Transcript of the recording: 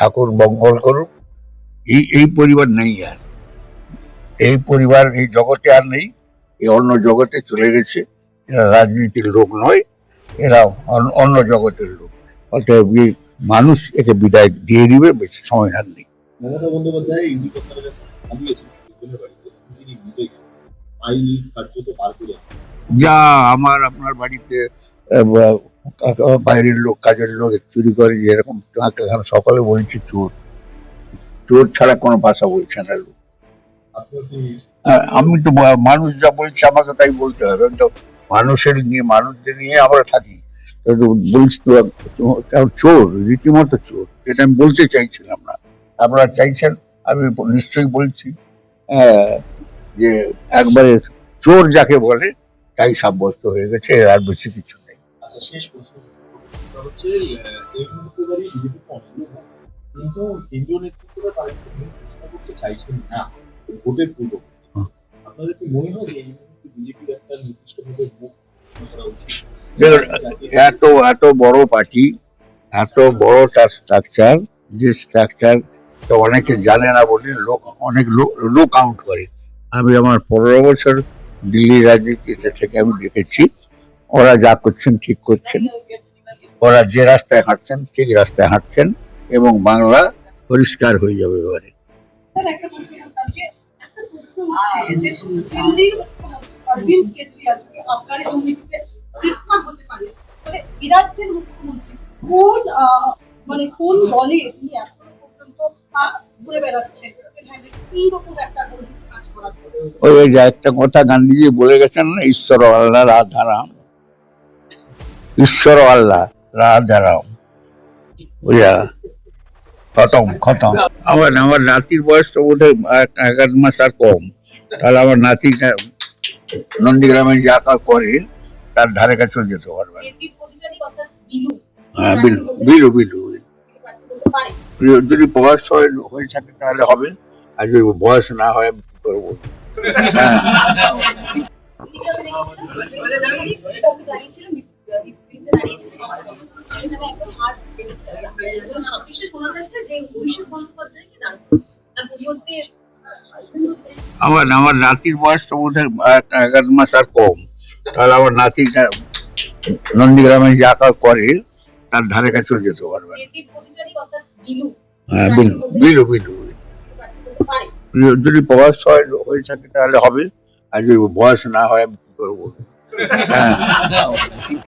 ঠাকুর মঙ্গল করুক। এই পরিবার নেই আর, এই পরিবার এই জগতে আর নেই, এই অন্য জগতে চলে গেছে। এরা রাজনীতির লোক নয়, এরা অন্য জগতের লোক। অতএব মানুষ একে বিদায় দিয়ে দিবে, বেশি সময় আর নেই। মমতা বন্দ্যোপাধ্যায় ইডি কর্তার কাছে হারিয়েছেন তিনি নিজেই আইনি কার্যত পার করে যা আপনার বাড়িতে বাইরের লোক, কাজের লোক চুরি করে, যেরকম তাকে সকালে বলছে চোর, চোর ছাড়া কোনো ভাষা বলছে না লোক। আমি তো মানুষ যা বলছে আমাকে তাই বলতে হবে। তো মানুষদের নিয়ে আমরা থাকি। বলছি তো চোর, রীতিমতো চোর, এটা আমি বলতে চাইছিলাম না, আপনারা চাইছেন, আমি নিশ্চয়ই বলছি যে একবারে চোর যাকে বলে তাই সাব্যস্ত হয়ে গেছে, আর বেশি কিছু নেই। আচ্ছা, শেষ প্রশ্ন হচ্ছে এই মুহূর্তে দাঁড়িয়ে বিজেপি অসুবিধা, কিন্তু কেন্দ্রীয় নেতৃত্বরা তাদের ঘোষণা করতে চাইছেন না ভোটের পূর্ব। আপনাদের কি মনে হয় এই মুহূর্তে বিজেপির একটা নির্দিষ্টভাবে মুখ করা উচিত? এত বড় পার্টি, এত বড় তার স্ট্রাকচার, যে স্ট্রাকচার তো অনেকে জানে না বলে অনেক লোক কাউন্ট করে। আমি আমার 15 বছর দিল্লি রাজনীতিতে থেকে আমি দেখেছি, ওরা যা করছেন ঠিক করছেন, ওরা যে রাস্তায় হাঁটছেন ঠিক রাস্তায় হাঁটছেন, এবং বাংলা পরিষ্কার হয়ে যাবে এবারে। কোন দলে তিনি এখনো পর্যন্ত ঘুরে বেড়াচ্ছেন, ওই যে একটা কথা গান্ধীজি বলে গেছেন না, ঈশ্বর আল্লাহ রাধারাম, ঈশ্বর আল্লাহ রাধারাম, বুঝা খতম। আমার নাতির বয়স তো বোধ হয় 1 মাস আর কম। তাহলে আমার নাতি নন্দীগ্রামে যা করে তার ধারে কাছেও যেতে পারবে। হ্যাঁ, বিলু যদি বয়স হয়ে থাকে তাহলে হবে, আর যদি বয়স না হয় আমি কি করবো। আমার নাতির বয়স তো বোধ হয় 1 মাস আর কম। তাহলে আমার নাতি নন্দীগ্রামে যা করে তার ধারে কাছেও যেতে পারবে। হ্যাঁ, বিলু যদি বয়স হয়ে থাকে তাহলে হবে, আর যদি বয়স না হয় আমি কি করবো। হ্যাঁ।